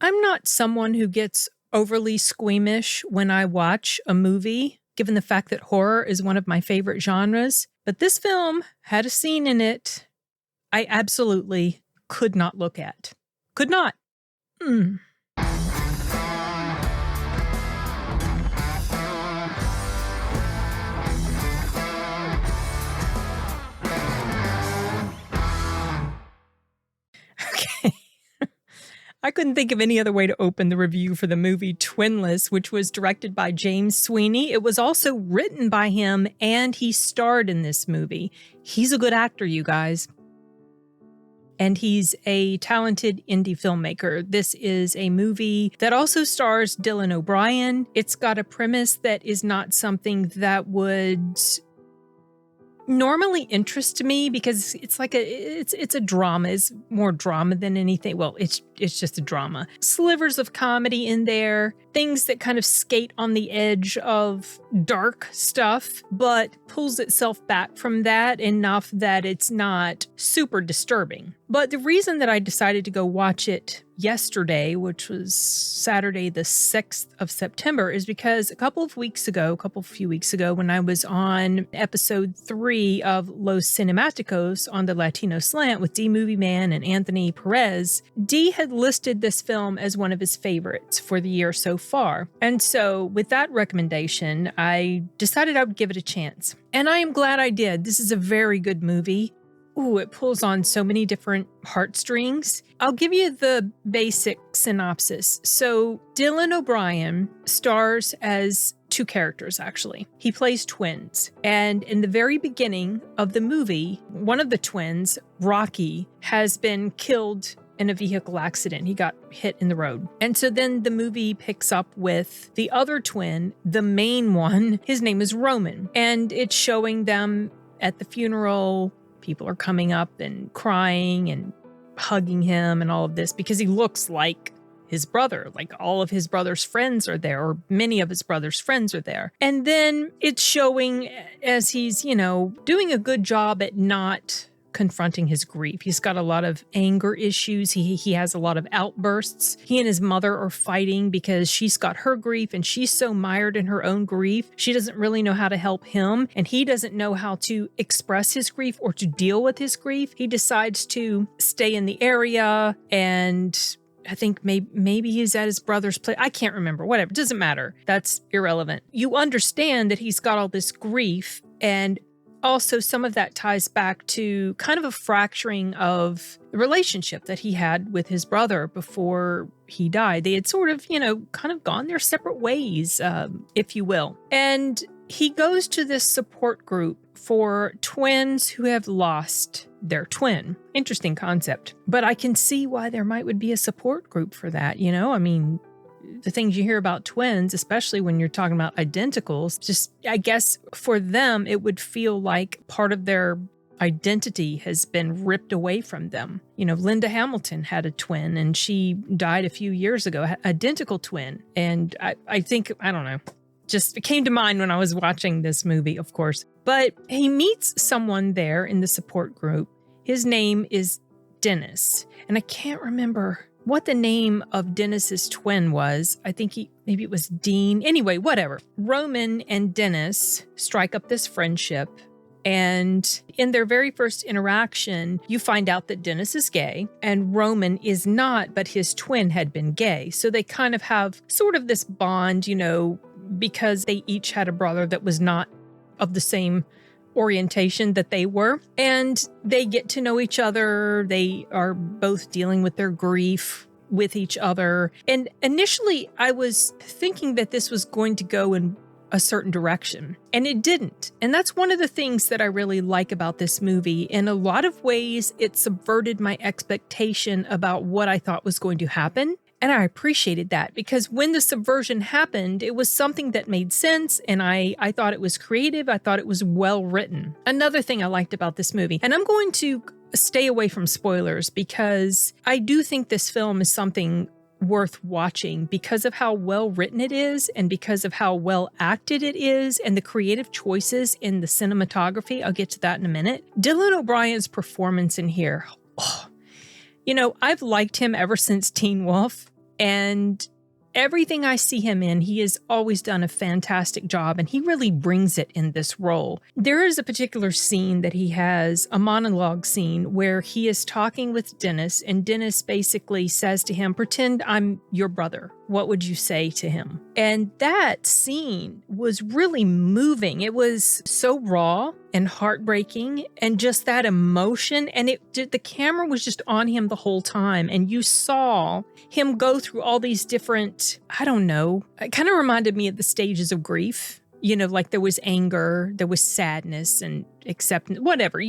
I'm not someone who gets overly squeamish when I watch a movie, given the fact that horror is one of my favorite genres. But this film had a scene in it I absolutely could not look at. Could not. Mm. Okay. I couldn't think of any other way to open the review for the movie Twinless, which was directed by James Sweeney. It was also written by him, and he starred in this movie. He's a good actor, you guys. And he's a talented indie filmmaker. This is a movie that also stars Dylan O'Brien. It's got a premise that is not something that would normally interest me because it's like it's a drama. It's more drama than anything. Well, it's just a drama. Slivers of comedy in there, things that kind of skate on the edge of dark stuff, but pulls itself back from that enough that it's not super disturbing. But the reason that I decided to go watch it yesterday, which was Saturday the 6th of September, is because a few weeks ago, when I was on episode 3 of Los Cinematicos on the Latino Slant with D Movie Man and Anthony Perez, D had listed this film as one of his favorites for the year so far. And so with that recommendation, I decided I would give it a chance. And I am glad I did. This is a very good movie. Ooh, it pulls on so many different heartstrings. I'll give you the basic synopsis. So Dylan O'Brien stars as two characters, actually. He plays twins. And in the very beginning of the movie, one of the twins, Rocky, has been killed in a vehicle accident. He got hit in the road. And so then the movie picks up with the other twin, the main one. His name is Roman. And it's showing them at the funeral. People are coming up and crying and hugging him and all of this because he looks like his brother. Like all of his brother's friends are there, or many of his brother's friends are there. And then it's showing as he's, doing a good job at not confronting his grief. He's got a lot of anger issues. He has a lot of outbursts. He and his mother are fighting because she's got her grief and she's so mired in her own grief. She doesn't really know how to help him, and he doesn't know how to express his grief or to deal with his grief. He decides to stay in the area, and I think maybe he's at his brother's place. I can't remember. Whatever. It doesn't matter. That's irrelevant. You understand that he's got all this grief, and also, some of that ties back to kind of a fracturing of the relationship that he had with his brother before he died. They had sort of, kind of gone their separate ways, if you will. And he goes to this support group for twins who have lost their twin. Interesting concept. But I can see why there would be a support group for that, the things you hear about twins, especially when you're talking about identicals, just, I guess for them, it would feel like part of their identity has been ripped away from them. Linda Hamilton had a twin and she died a few years ago, identical twin. And I think, I don't know, just it came to mind when I was watching this movie, of course. But he meets someone there in the support group. His name is Dennis. And I can't remember what the name of Dennis's twin was. I think maybe it was Dean. Anyway, whatever. Roman and Dennis strike up this friendship. And in their very first interaction, you find out that Dennis is gay and Roman is not, but his twin had been gay. So they kind of have sort of this bond, because they each had a brother that was not of the same orientation that they were, and they get to know each other. They are both dealing with their grief with each other. And initially I was thinking that this was going to go in a certain direction, and it didn't. And that's one of the things that I really like about this movie. In a lot of ways, it subverted my expectation about what I thought was going to happen. And I appreciated that because when the subversion happened, it was something that made sense, and I thought it was creative. I thought it was well written. Another thing I liked about this movie, and I'm going to stay away from spoilers because I do think this film is something worth watching because of how well written it is and because of how well acted it is and the creative choices in the cinematography. I'll get to that in a minute. Dylan O'Brien's performance in here, I've liked him ever since Teen Wolf. And everything I see him in, he has always done a fantastic job, and he really brings it in this role. There is a particular scene that he has, a monologue scene, where he is talking with Dennis, and Dennis basically says to him, pretend I'm your brother. What would you say to him? And that scene was really moving. It was so raw and heartbreaking, and just that emotion. And the camera was just on him the whole time. And you saw him go through all these different, I don't know, it kind of reminded me of the stages of grief. You know, like there was anger, there was sadness and acceptance, whatever.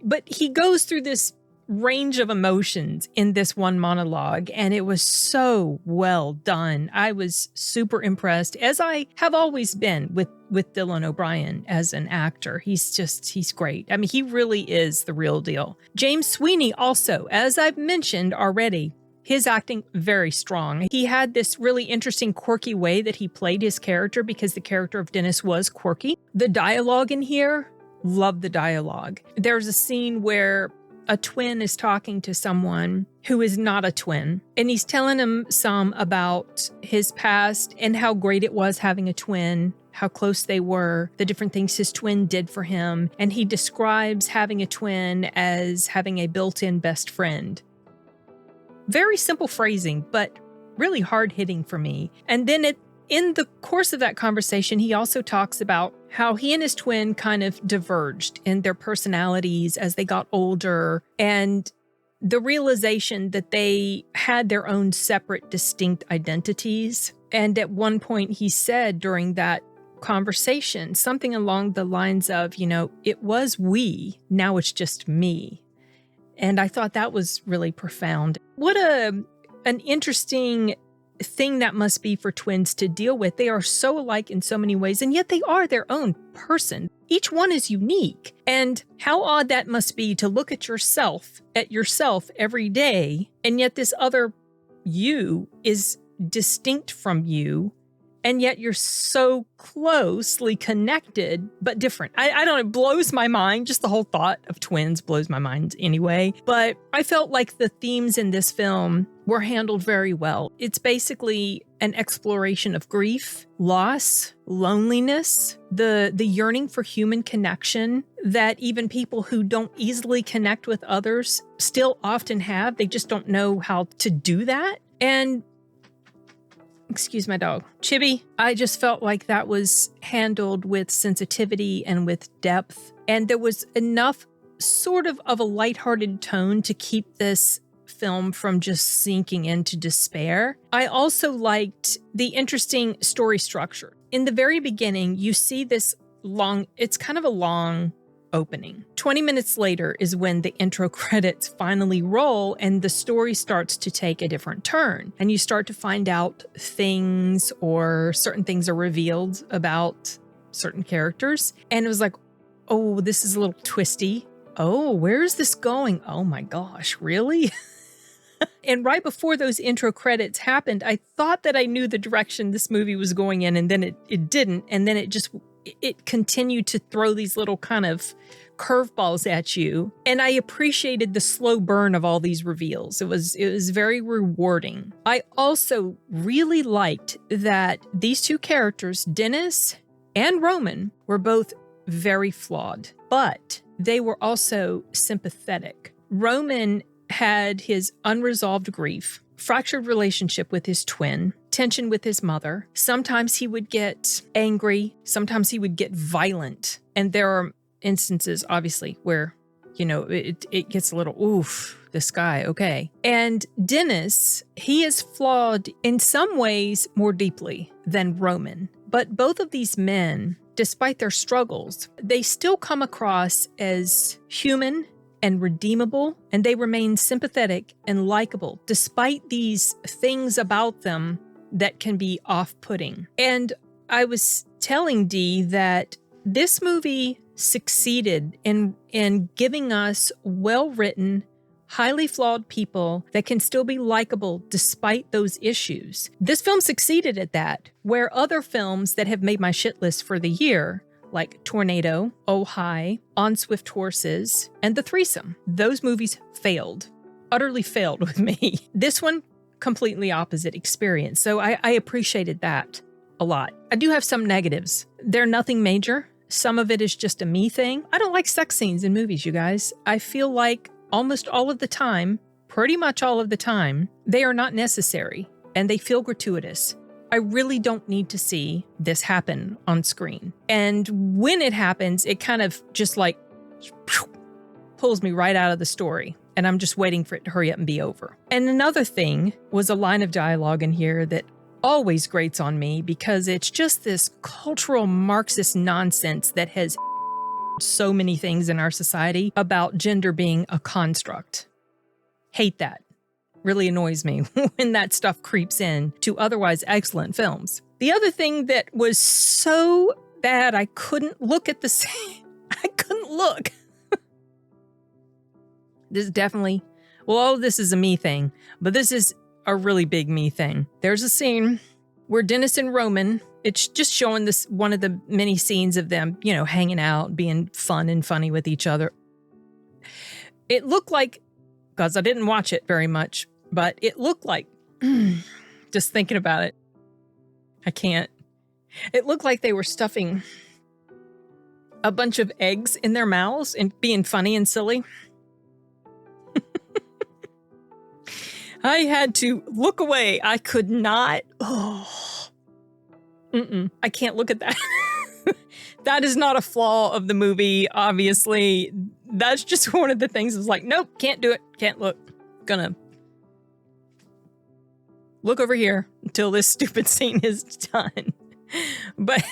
But he goes through this range of emotions in this one monologue, and it was so well done. I was super impressed, as I have always been with Dylan O'Brien as an actor. He's great. I mean, he really is the real deal. James Sweeney also, as I've mentioned already, his acting, very strong. He had this really interesting, quirky way that he played his character, because the character of Dennis was quirky. The dialogue in here, love the dialogue. There's a scene where a twin is talking to someone who is not a twin, and he's telling him some about his past and how great it was having a twin, how close they were, the different things his twin did for him. And he describes having a twin as having a built-in best friend. Very simple phrasing, but really hard-hitting for me. And then in the course of that conversation, he also talks about how he and his twin kind of diverged in their personalities as they got older, and the realization that they had their own separate, distinct identities. And at one point he said during that conversation something along the lines of, it was we, now it's just me. And I thought that was really profound. What an interesting thing that must be for twins to deal with. They are so alike in so many ways, and yet they are their own person. Each one is unique. And how odd that must be to look at yourself every day, and yet this other you is distinct from you, and yet you're so closely connected, but different. I don't know, it blows my mind. Just the whole thought of twins blows my mind anyway. But I felt like the themes in this film were handled very well. It's basically an exploration of grief, loss, loneliness, the yearning for human connection that even people who don't easily connect with others still often have. They just don't know how to do that. And excuse my dog, Chibi. I just felt like that was handled with sensitivity and with depth. And there was enough sort of a lighthearted tone to keep this film from just sinking into despair. I also liked the interesting story structure. In the very beginning, you see this it's kind of a long opening. 20 minutes later is when the intro credits finally roll, and the story starts to take a different turn. And you start to find out things, or certain things are revealed about certain characters. And it was like, oh, this is a little twisty. Oh, where is this going? Oh my gosh, really? And right before those intro credits happened, I thought that I knew the direction this movie was going in, and then it didn't. And then it continued to throw these little kind of curveballs at you. And I appreciated the slow burn of all these reveals. It was very rewarding. I also really liked that these two characters, Dennis and Roman, were both very flawed, but they were also sympathetic. Roman had his unresolved grief, fractured relationship with his twin, tension with his mother. Sometimes he would get angry. Sometimes he would get violent. And there are instances, obviously, where, it gets a little, oof, this guy, okay. And Dennis, he is flawed in some ways more deeply than Roman. But both of these men, despite their struggles, they still come across as human and redeemable, and they remain sympathetic and likable, despite these things about them that can be off-putting. And I was telling Dee that this movie succeeded in giving us well-written, highly flawed people that can still be likable despite those issues. This film succeeded at that, where other films that have made my shit list for the year, like Tornado, Oh Hi, On Swift Horses, and The Threesome, those movies failed, utterly failed with me. This one completely opposite experience. So I appreciated that a lot. I do have some negatives. They're nothing major. Some of it is just a me thing. I don't like sex scenes in movies, you guys. I feel like almost all of the time, pretty much all of the time, they are not necessary and they feel gratuitous. I really don't need to see this happen on screen. And when it happens, it kind of just like pulls me right out of the story. And I'm just waiting for it to hurry up and be over. And another thing was a line of dialogue in here that always grates on me because it's just this cultural Marxist nonsense that has so many things in our society about gender being a construct. Hate that. Really annoys me when that stuff creeps in to otherwise excellent films. The other thing that was so bad I couldn't look at the scene. I couldn't look. This is definitely, well, all of this is a me thing, but this is a really big me thing. There's a scene where Dennis and Roman, it's just showing this one of the many scenes of them, you know, hanging out, being fun and funny with each other. It looked like, because I didn't watch it very much, but it looked like, just thinking about it, I can't. It looked like they were stuffing a bunch of eggs in their mouths and being funny and silly. I had to look away. I could not. Oh, I can't look at that. That is not a flaw of the movie, obviously. That's just one of the things. It's like, nope, can't do it. Can't look. Gonna look over here until this stupid scene is done. But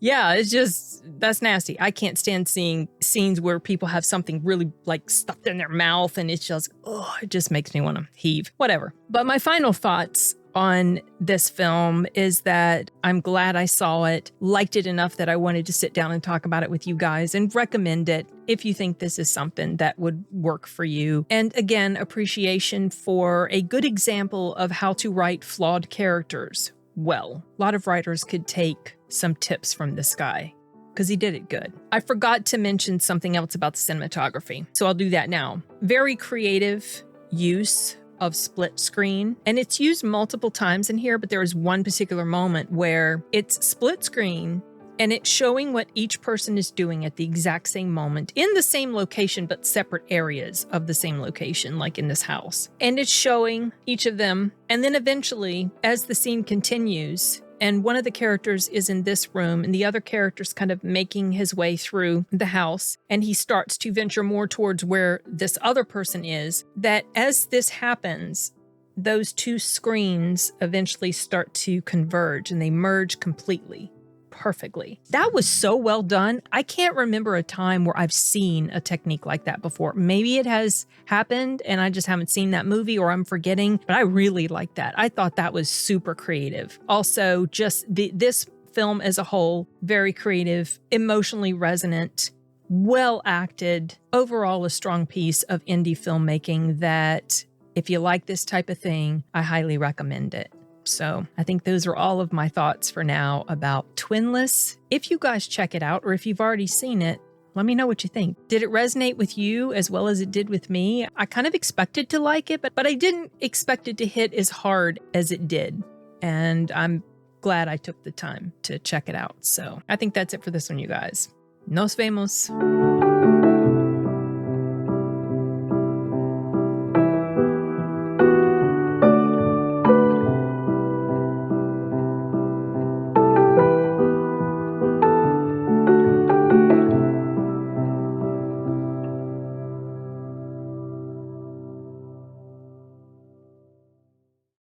yeah, it's just, that's nasty. I can't stand seeing scenes where people have something really like stuffed in their mouth and it's just, oh, it just makes me want to heave. Whatever. But my final thoughts on this film is that I'm glad I saw it, liked it enough that I wanted to sit down and talk about it with you guys and recommend it if you think this is something that would work for you. And again, appreciation for a good example of how to write flawed characters well. A lot of writers could take some tips from this guy because he did it good. I forgot to mention something else about the cinematography, so I'll do that now. Very creative use of split screen, and it's used multiple times in here, but there is one particular moment where it's split screen and it's showing what each person is doing at the exact same moment in the same location, but separate areas of the same location, like in this house. And it's showing each of them. And then eventually, as the scene continues, and one of the characters is in this room and the other character's kind of making his way through the house, and he starts to venture more towards where this other person is, that as this happens, those two screens eventually start to converge and they merge completely. Perfectly. That was so well done. I can't remember a time where I've seen a technique like that before. Maybe it has happened and I just haven't seen that movie or I'm forgetting, but I really like that. I thought that was super creative. Also, just this film as a whole, very creative, emotionally resonant, well acted, overall a strong piece of indie filmmaking that if you like this type of thing, I highly recommend it. So I think those are all of my thoughts for now about Twinless. If you guys check it out, or if you've already seen it, let me know what you think. Did it resonate with you as well as it did with me? I kind of expected to like it, but I didn't expect it to hit as hard as it did. And I'm glad I took the time to check it out. So I think that's it for this one, you guys. Nos vemos.